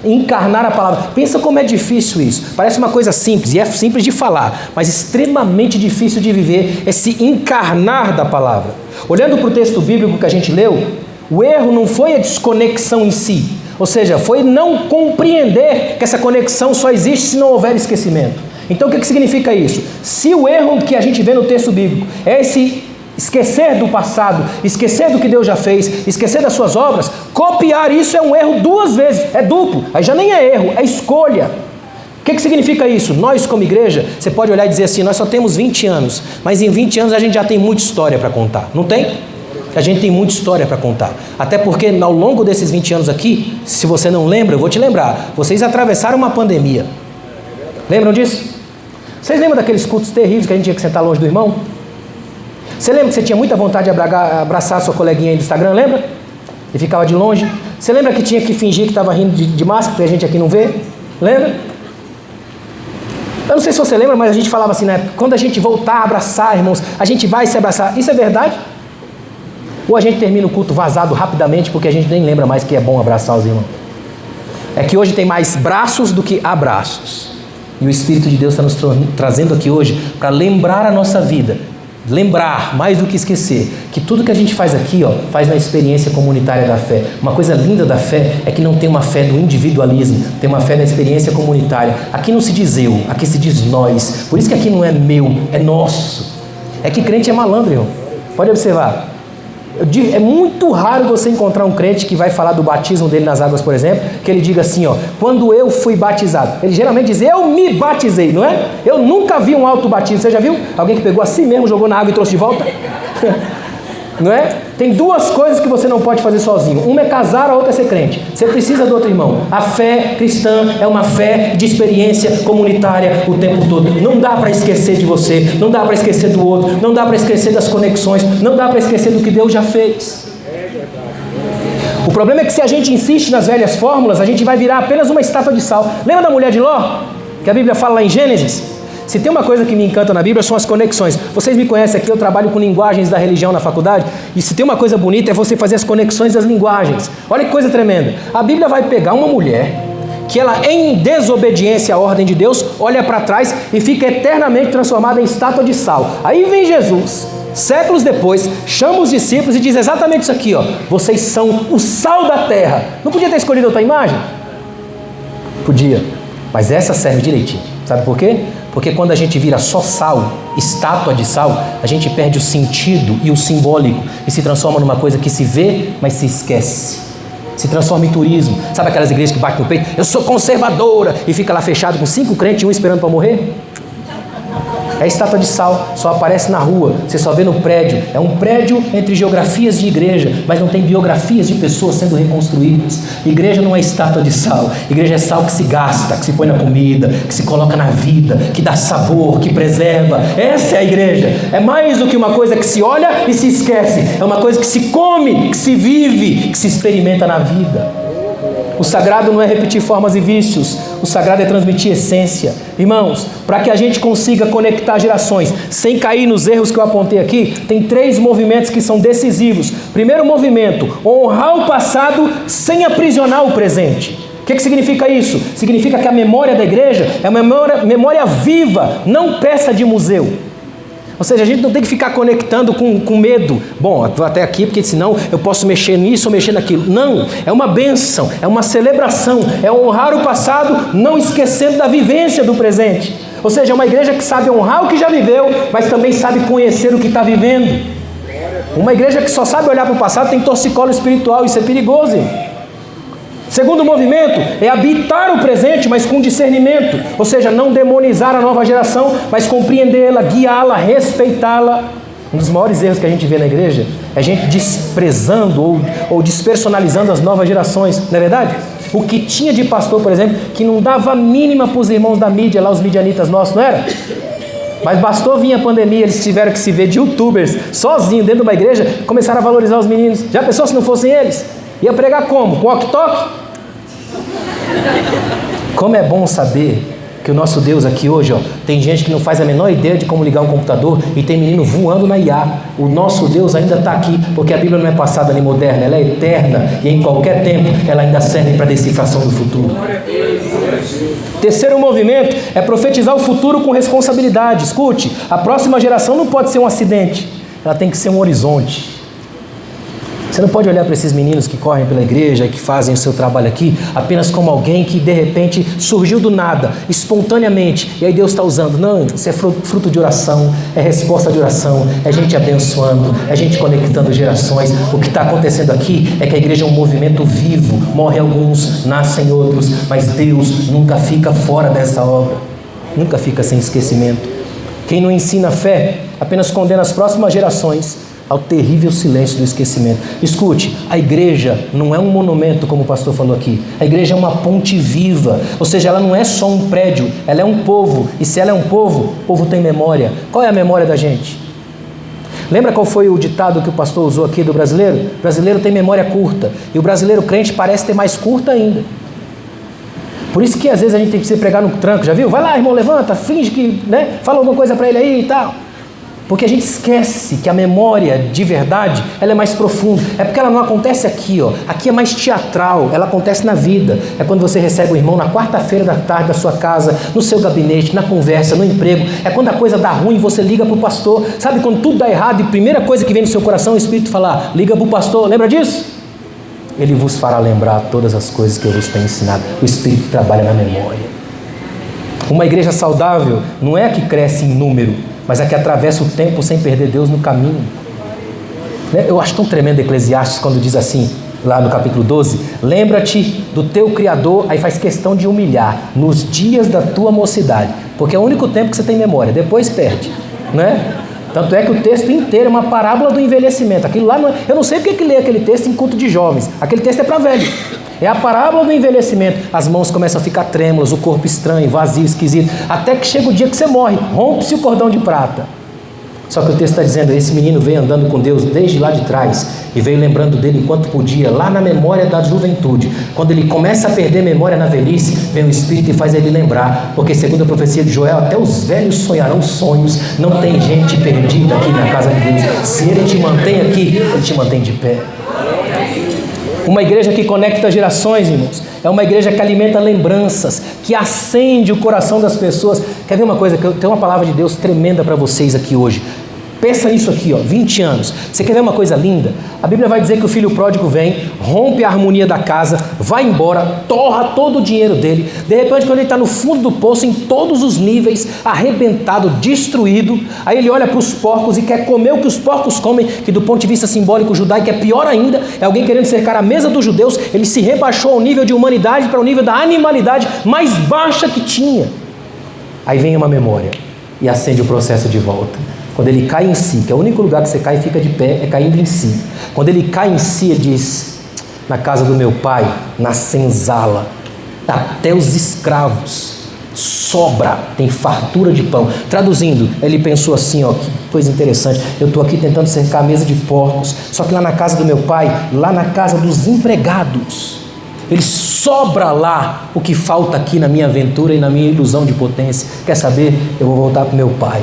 Encarnar a palavra. Pensa como é difícil isso. Parece uma coisa simples, e é simples de falar, mas extremamente difícil de viver, é se encarnar da palavra. Olhando para o texto bíblico que a gente leu, o erro não foi a desconexão em si, ou seja, foi não compreender que essa conexão só existe se não houver esquecimento. Então o que significa isso? Se o erro que a gente vê no texto bíblico é esse esquecer do passado, esquecer do que Deus já fez, esquecer das suas obras, copiar isso é um erro duas vezes, é duplo, aí já nem é erro, é escolha. O que significa isso? Nós como igreja, você pode olhar e dizer assim, nós só temos 20 anos, mas em 20 anos a gente já tem muita história para contar, não tem? A gente tem muita história para contar, até porque ao longo desses 20 anos aqui, se você não lembra, eu vou te lembrar, vocês atravessaram uma pandemia, lembram disso? Vocês lembram daqueles cultos terríveis que a gente tinha que sentar longe do irmão? Você lembra que você tinha muita vontade de abraçar a sua coleguinha aí do Instagram, lembra? E ficava de longe. Você lembra que tinha que fingir que estava rindo de máscara, porque a gente aqui não vê? Lembra? Eu não sei se você lembra, mas a gente falava assim na época, quando a gente voltar a abraçar, irmãos, a gente vai se abraçar. Isso é verdade? Ou a gente termina o culto vazado rapidamente, porque a gente nem lembra mais que é bom abraçar os irmãos? É que hoje tem mais braços do que abraços. E o Espírito de Deus está nos trazendo aqui hoje para lembrar a nossa vida, lembrar, mais do que esquecer, que tudo que a gente faz aqui, ó, faz na experiência comunitária da fé. Uma coisa linda da fé é que não tem uma fé do individualismo, tem uma fé na experiência comunitária. Aqui não se diz eu, aqui se diz nós. Por isso que aqui não é meu, é nosso. É que crente é malandro, irmão. Pode observar. É muito raro você encontrar um crente que vai falar do batismo dele nas águas, por exemplo, que ele diga assim, ó, quando eu fui batizado. Ele geralmente diz, eu me batizei, não é? Eu nunca vi um autobatismo. Você já viu? Alguém que pegou assim mesmo, jogou na água e trouxe de volta? Não é? Tem duas coisas que você não pode fazer sozinho. Uma é casar, a outra é ser crente. Você precisa do outro irmão. A fé cristã é uma fé de experiência comunitária o tempo todo. Não dá para esquecer de você, não dá para esquecer do outro, não dá para esquecer das conexões, não dá para esquecer do que Deus já fez. O problema é que se a gente insiste nas velhas fórmulas, a gente vai virar apenas uma estátua de sal. Lembra da mulher de Ló? Que a Bíblia fala lá em Gênesis? Se tem uma coisa que me encanta na Bíblia, são as conexões. Vocês me conhecem aqui, eu trabalho com linguagens da religião na faculdade, e se tem uma coisa bonita é você fazer as conexões das linguagens. Olha que coisa tremenda. A Bíblia vai pegar uma mulher que ela, em desobediência à ordem de Deus, olha para trás e fica eternamente transformada em estátua de sal. Aí vem Jesus, séculos depois, chama os discípulos e diz exatamente isso aqui, ó. Vocês são o sal da terra. Não podia ter escolhido outra imagem? Podia, mas essa serve direitinho. Sabe por quê? Porque quando a gente vira só sal, estátua de sal, a gente perde o sentido e o simbólico e se transforma numa coisa que se vê, mas se esquece. Se transforma em turismo. Sabe aquelas igrejas que batem no peito? Eu sou conservadora e fica lá fechado com 5 crentes e um esperando para morrer? É estátua de sal, só aparece na rua, você só vê no prédio. É um prédio entre geografias de igreja, mas não tem biografias de pessoas sendo reconstruídas. Igreja não é estátua de sal, igreja é sal que se gasta, que se põe na comida, que se coloca na vida, que dá sabor, que preserva. Essa é a igreja. É mais do que uma coisa que se olha e se esquece, é uma coisa que se come, que se vive, que se experimenta na vida. O sagrado não é repetir formas e vícios, o sagrado é transmitir essência. Irmãos, para que a gente consiga conectar gerações sem cair nos erros que eu apontei aqui, tem 3 movimentos que são decisivos. Primeiro movimento, honrar o passado sem aprisionar o presente. O que significa isso? Significa que a memória da igreja é uma memória viva, não peça de museu. Ou seja, a gente não tem que ficar conectando com medo. Bom, vou até aqui porque senão eu posso mexer nisso ou mexer naquilo. Não, é uma bênção, é uma celebração, é honrar o passado, não esquecendo da vivência do presente. Ou seja, é uma igreja que sabe honrar o que já viveu, mas também sabe conhecer o que está vivendo. Uma igreja que só sabe olhar para o passado tem torcicolo espiritual, isso é perigoso. Segundo movimento é habitar o presente, mas com discernimento. Ou seja, não demonizar a nova geração, mas compreendê-la, guiá-la, respeitá-la. Um dos maiores erros que a gente vê na igreja é a gente desprezando ou despersonalizando as novas gerações, não é verdade? O que tinha de pastor, por exemplo, que não dava a mínima para os irmãos da mídia, lá os midianitas nossos, não era? Mas bastou vir a pandemia, eles tiveram que se ver de youtubers, sozinhos, dentro de uma igreja, começaram a valorizar os meninos. Já pensou se não fossem eles? Ia pregar como? Com walkie-talkie? Como é bom saber que o nosso Deus aqui hoje, ó, tem gente que não faz a menor ideia de como ligar um computador e tem menino voando na IA. O nosso Deus ainda está aqui, porque a Bíblia não é passada nem moderna, ela é eterna e em qualquer tempo ela ainda serve para a decifração do futuro. Terceiro movimento é profetizar o futuro com responsabilidade. Escute, a próxima geração não pode ser um acidente, ela tem que ser um horizonte. Você não pode olhar para esses meninos que correm pela igreja e que fazem o seu trabalho aqui apenas como alguém que de repente surgiu do nada, espontaneamente, e aí Deus está usando. Não, isso é fruto de oração, é resposta de oração, é gente abençoando, é gente conectando gerações. O que está acontecendo aqui é que a igreja é um movimento vivo, morre alguns, nascem outros, mas Deus nunca fica fora dessa obra, nunca fica sem esquecimento. Quem não ensina fé apenas condena as próximas gerações ao terrível silêncio do esquecimento. Escute, a igreja não é um monumento, como o pastor falou aqui. A igreja é uma ponte viva, ou seja, ela não é só um prédio, ela é um povo, e se ela é um povo, o povo tem memória. Qual é a memória da gente? Lembra qual foi o ditado que o pastor usou aqui do brasileiro? O brasileiro tem memória curta, e o brasileiro crente parece ter mais curta ainda. Por isso que às vezes a gente tem que se pregar no tranco, já viu? Vai lá, irmão, levanta, finge que, né? Fala alguma coisa para ele aí e tal. Porque a gente esquece que a memória de verdade, ela é mais profunda. É porque ela não acontece aqui, ó. Aqui é mais teatral, ela acontece na vida. É quando você recebe o irmão na quarta-feira da tarde da sua casa, no seu gabinete, na conversa, no emprego. É quando a coisa dá ruim, você liga para o pastor. Sabe quando tudo dá errado e a primeira coisa que vem no seu coração, o Espírito falar, liga para o pastor, lembra disso? Ele vos fará lembrar todas as coisas que eu vos tenho ensinado. O Espírito trabalha na memória. Uma igreja saudável não é a que cresce em número, mas a que atravessa o tempo sem perder Deus no caminho. Eu acho tão tremendo Eclesiastes quando diz assim, lá no capítulo 12, lembra-te do teu Criador, aí faz questão de humilhar, nos dias da tua mocidade, porque é o único tempo que você tem memória, depois perde, né? Tanto é que o texto inteiro é uma parábola do envelhecimento. Aquilo lá não é, eu não sei porque que lê aquele texto em culto de jovens, aquele texto é para velho. É a parábola do envelhecimento. As mãos começam a ficar trêmulas, o corpo estranho, vazio, esquisito, até que chega o dia que você morre, rompe-se o cordão de prata. Só que o texto está dizendo, esse menino veio andando com Deus desde lá de trás e veio lembrando dele enquanto podia, lá na memória da juventude. Quando ele começa a perder memória na velhice, vem o Espírito e faz ele lembrar, porque segundo a profecia de Joel, até os velhos sonharão sonhos. Não tem gente perdida aqui na casa de Deus. Se ele te mantém aqui, ele te mantém de pé. Uma igreja que conecta gerações, irmãos, é uma igreja que alimenta lembranças, que acende o coração das pessoas. Quer ver uma coisa? Que eu tenho uma palavra de Deus tremenda para vocês aqui hoje. Pensa nisso aqui, 20 anos. Você quer ver uma coisa linda? A Bíblia vai dizer que o filho pródigo vem, rompe a harmonia da casa, vai embora, torra todo o dinheiro dele. De repente, quando ele está no fundo do poço, em todos os níveis, arrebentado, destruído, aí ele olha para os porcos e quer comer o que os porcos comem, que do ponto de vista simbólico judaico é pior ainda, é alguém querendo cercar a mesa dos judeus. Ele se rebaixou ao nível de humanidade para o nível da animalidade mais baixa que tinha. Aí vem uma memória e acende o processo de volta. Quando ele cai em si, que é o único lugar que você cai e fica de pé, é caindo em si. Quando ele cai em si, ele diz, na casa do meu pai, na senzala, até os escravos, sobra, tem fartura de pão. Traduzindo, ele pensou assim, que coisa interessante, eu estou aqui tentando cercar a mesa de porcos, só que lá na casa do meu pai, lá na casa dos empregados, ele sobra lá o que falta aqui na minha aventura e na minha ilusão de potência. Quer saber? Eu vou voltar para o meu pai.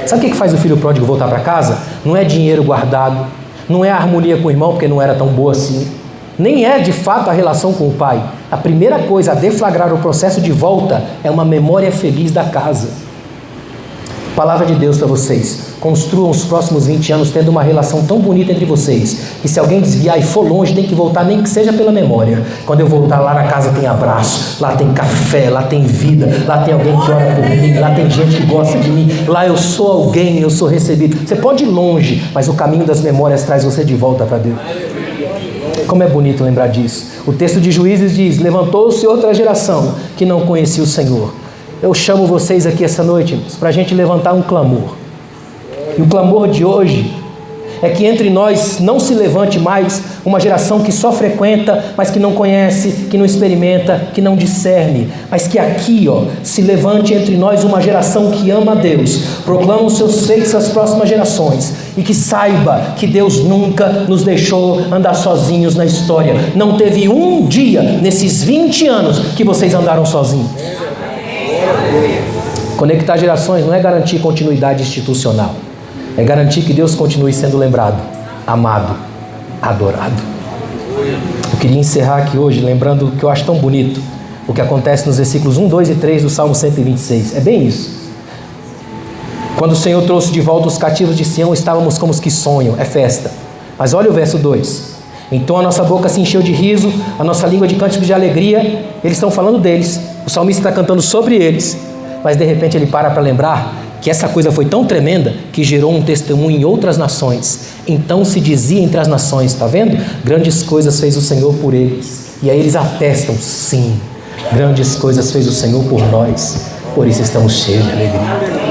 Sabe o que faz o filho pródigo voltar para casa? Não é dinheiro guardado, não é a harmonia com o irmão, porque não era tão boa assim, nem é de fato a relação com o pai. A primeira coisa a deflagrar o processo de volta é uma memória feliz da casa. Palavra de Deus para vocês: construam os próximos 20 anos tendo uma relação tão bonita entre vocês, que se alguém desviar e for longe, tem que voltar, nem que seja pela memória. Quando eu voltar lá na casa tem abraço, lá tem café, lá tem vida, lá tem alguém que ora por mim, lá tem gente que gosta de mim, lá eu sou alguém, eu sou recebido. Você pode ir longe, mas o caminho das memórias traz você de volta para Deus. Como é bonito lembrar disso. O texto de Juízes diz: levantou-se outra geração que não conhecia o Senhor. Eu chamo vocês aqui essa noite para a gente levantar um clamor. E o clamor de hoje é que entre nós não se levante mais uma geração que só frequenta, mas que não conhece, que não experimenta, que não discerne. Mas que aqui, se levante entre nós uma geração que ama a Deus, proclama os seus feitos às próximas gerações e que saiba que Deus nunca nos deixou andar sozinhos na história. Não teve um dia nesses 20 anos que vocês andaram sozinhos. Conectar gerações não é garantir continuidade institucional, é garantir que Deus continue sendo lembrado, amado, adorado. Eu queria encerrar aqui hoje lembrando o que eu acho tão bonito, o que acontece nos versículos 1, 2 e 3 do Salmo 126. É bem isso. Quando o Senhor trouxe de volta os cativos de Sião, estávamos como os que sonham, é festa. Mas olha o verso 2. Então a nossa boca se encheu de riso, a nossa língua de cânticos de alegria. Eles estão falando deles, o salmista está cantando sobre eles, mas de repente ele para lembrar que essa coisa foi tão tremenda que gerou um testemunho em outras nações. Então se dizia entre as nações, está vendo? Grandes coisas fez o Senhor por eles. E aí eles atestam, sim, grandes coisas fez o Senhor por nós, por isso estamos cheios de alegria.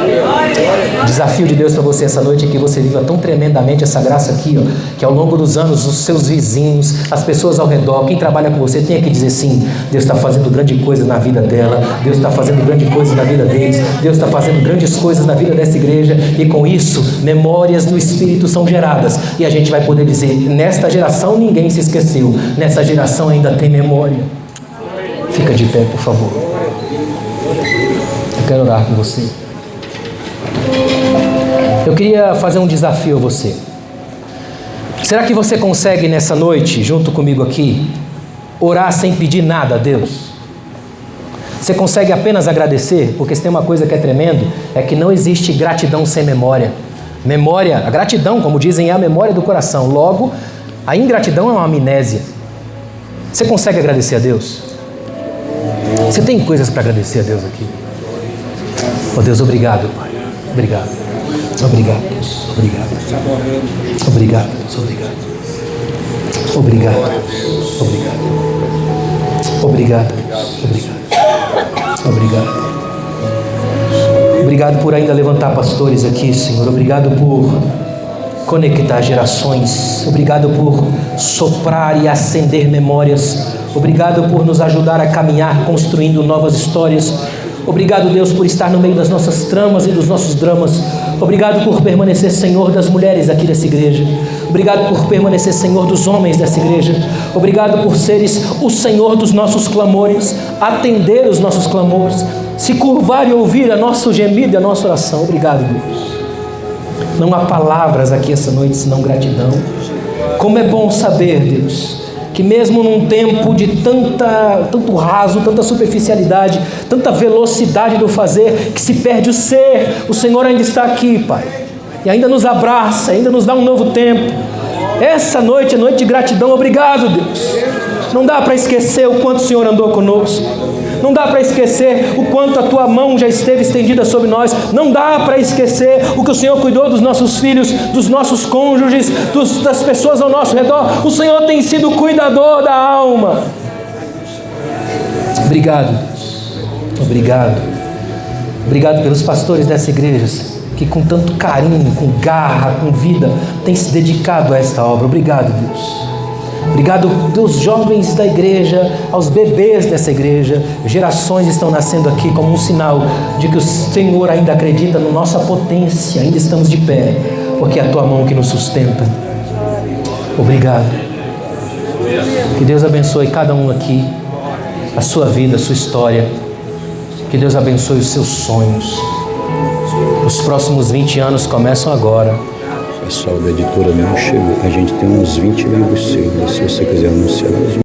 O desafio de Deus para você essa noite é que você viva tão tremendamente essa graça aqui, que ao longo dos anos os seus vizinhos, as pessoas ao redor, quem trabalha com você tenha que dizer sim, Deus está fazendo grandes coisas na vida dela, Deus está fazendo grandes coisas na vida deles, Deus está fazendo grandes coisas na vida dessa igreja, e com isso memórias do Espírito são geradas, e a gente vai poder dizer: nesta geração ninguém se esqueceu, nessa geração ainda tem memória. Fica de pé, por favor. Eu quero orar com você. Eu queria fazer um desafio a você. Será que você consegue nessa noite, junto comigo aqui, orar sem pedir nada a Deus? Você consegue apenas agradecer? Porque se tem uma coisa que é tremendo, é que não existe gratidão sem memória. Memória, a gratidão, como dizem, é a memória do coração. Logo, a ingratidão é uma amnésia. Você consegue agradecer a Deus? Você tem coisas para agradecer a Deus aqui? Oh Deus, obrigado, Pai. Obrigado. Obrigado, Deus. Obrigado. Obrigado, Deus. Obrigado. Obrigado. Obrigado. Obrigado. Obrigado. Obrigado. Obrigado por ainda levantar pastores aqui, Senhor. Obrigado por conectar gerações. Obrigado por soprar e acender memórias. Obrigado por nos ajudar a caminhar construindo novas histórias. Obrigado, Deus, por estar no meio das nossas tramas e dos nossos dramas. Obrigado por permanecer Senhor das mulheres aqui dessa igreja. Obrigado por permanecer Senhor dos homens dessa igreja. Obrigado por seres o Senhor dos nossos clamores, atender os nossos clamores, se curvar e ouvir a nosso gemido e a nossa oração. Obrigado, Deus. Não há palavras aqui essa noite senão gratidão. Como é bom saber, Deus, que mesmo num tempo de tanto raso, tanta superficialidade, tanta velocidade do fazer, que se perde o ser, o Senhor ainda está aqui, Pai, e ainda nos abraça, ainda nos dá um novo tempo. Essa noite é noite de gratidão. Obrigado, Deus. Não dá para esquecer o quanto o Senhor andou conosco. Não dá para esquecer o quanto a Tua mão já esteve estendida sobre nós. Não dá para esquecer o que o Senhor cuidou dos nossos filhos, dos nossos cônjuges, das pessoas ao nosso redor. O Senhor tem sido cuidador da alma. Obrigado, Deus. Obrigado. Obrigado pelos pastores dessa igreja, que com tanto carinho, com garra, com vida, têm se dedicado a esta obra. Obrigado, Deus. Obrigado dos jovens da igreja, aos bebês dessa igreja. Gerações estão nascendo aqui como um sinal de que o Senhor ainda acredita na nossa potência. Ainda estamos de pé, porque é a Tua mão que nos sustenta. Obrigado. Que Deus abençoe cada um aqui, a sua vida, a sua história. Que Deus abençoe os seus sonhos. Os próximos 20 anos começam agora. Pessoal da editora não chegou. A gente tem uns 20 livros seus, se você quiser anunciar.